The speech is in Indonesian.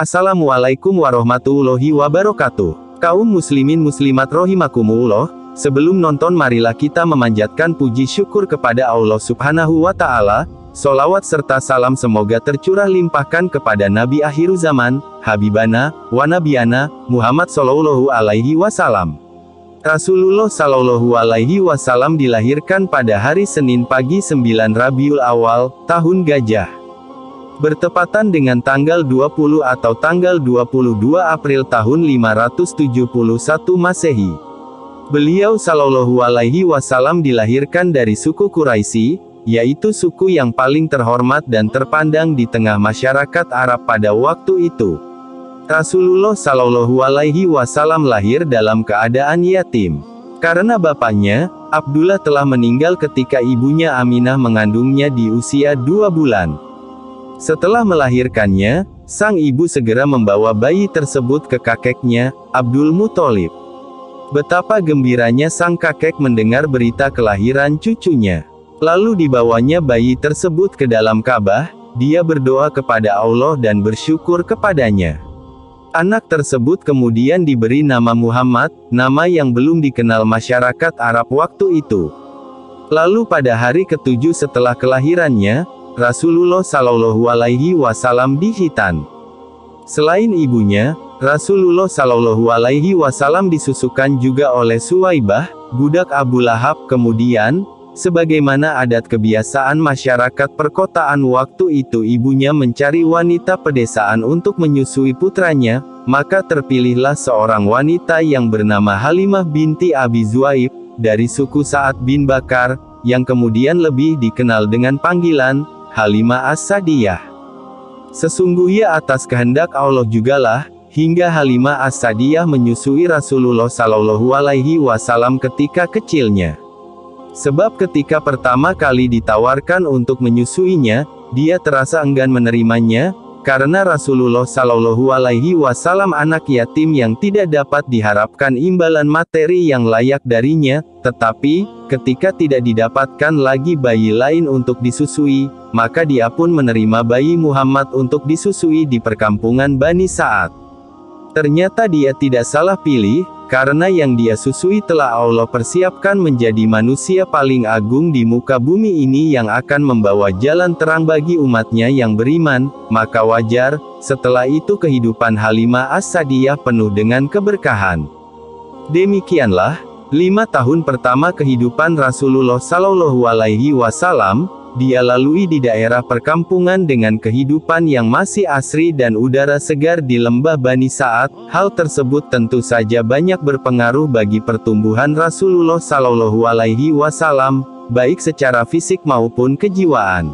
Assalamualaikum warahmatullahi wabarakatuh. Kaum muslimin muslimat rahimakumullah, sebelum nonton marilah kita memanjatkan puji syukur kepada Allah Subhanahu wa Ta'ala. Sholawat serta salam semoga tercurah limpahkan kepada Nabi akhir zaman, Habibana, wa Nabiyana, Muhammad Sallallahu Alaihi Wasallam. Rasulullah Sallallahu Alaihi Wasallam dilahirkan pada hari Senin pagi 9 Rabiul Awal, tahun Gajah. Bertepatan dengan tanggal 20 atau tanggal 22 April tahun 571 Masehi. Beliau Sallallahu Alaihi Wasallam dilahirkan dari suku Quraisy, yaitu suku yang paling terhormat dan terpandang di tengah masyarakat Arab pada waktu itu. Rasulullah Sallallahu Alaihi Wasallam lahir dalam keadaan yatim. Karena bapaknya, Abdullah telah meninggal ketika ibunya Aminah mengandungnya di usia 2 bulan. Setelah melahirkannya, sang ibu segera membawa bayi tersebut ke kakeknya, Abdul Muthalib. Betapa gembiranya sang kakek mendengar berita kelahiran cucunya. Lalu dibawanya bayi tersebut ke dalam Ka'bah, dia berdoa kepada Allah dan bersyukur kepadanya. Anak tersebut kemudian diberi nama Muhammad, nama yang belum dikenal masyarakat Arab waktu itu. Lalu pada hari ke-7 setelah kelahirannya, Rasulullah Sallallahu Alaihi Wasallam dihitan. Selain ibunya, Rasulullah Sallallahu Alaihi Wasallam disusukan juga oleh Suwaibah, budak Abu Lahab. Kemudian, sebagaimana adat kebiasaan masyarakat perkotaan waktu itu, ibunya mencari wanita pedesaan untuk menyusui putranya, maka terpilihlah seorang wanita yang bernama Halimah binti Abi Zuaib, dari suku Sa'ad bin Bakar, yang kemudian lebih dikenal dengan panggilan Halimah As-Sadiyah. Sesungguhnya atas kehendak Allah jugalah, hingga Halimah As-Sadiyah menyusui Rasulullah Sallallahu Alaihi Wasallam ketika kecilnya. Sebab ketika pertama kali ditawarkan untuk menyusuinya, dia terasa enggan menerimanya, karena Rasulullah Sallallahu Alaihi Wasallam anak yatim yang tidak dapat diharapkan imbalan materi yang layak darinya. Tetapi, ketika tidak didapatkan lagi bayi lain untuk disusui, maka dia pun menerima bayi Muhammad untuk disusui di perkampungan Bani Sa'ad. Ternyata dia tidak salah pilih, karena yang dia susui telah Allah persiapkan menjadi manusia paling agung di muka bumi ini yang akan membawa jalan terang bagi umatnya yang beriman, maka wajar, setelah itu kehidupan Halimah As-Sadiyah penuh dengan keberkahan. Demikianlah, 5 tahun pertama kehidupan Rasulullah Sallallahu Alaihi Wasallam, dia lalui di daerah perkampungan dengan kehidupan yang masih asri dan udara segar di lembah Bani Sa'ad. Hal tersebut tentu saja banyak berpengaruh bagi pertumbuhan Rasulullah Sallallahu Alaihi Wasallam, baik secara fisik maupun kejiwaan.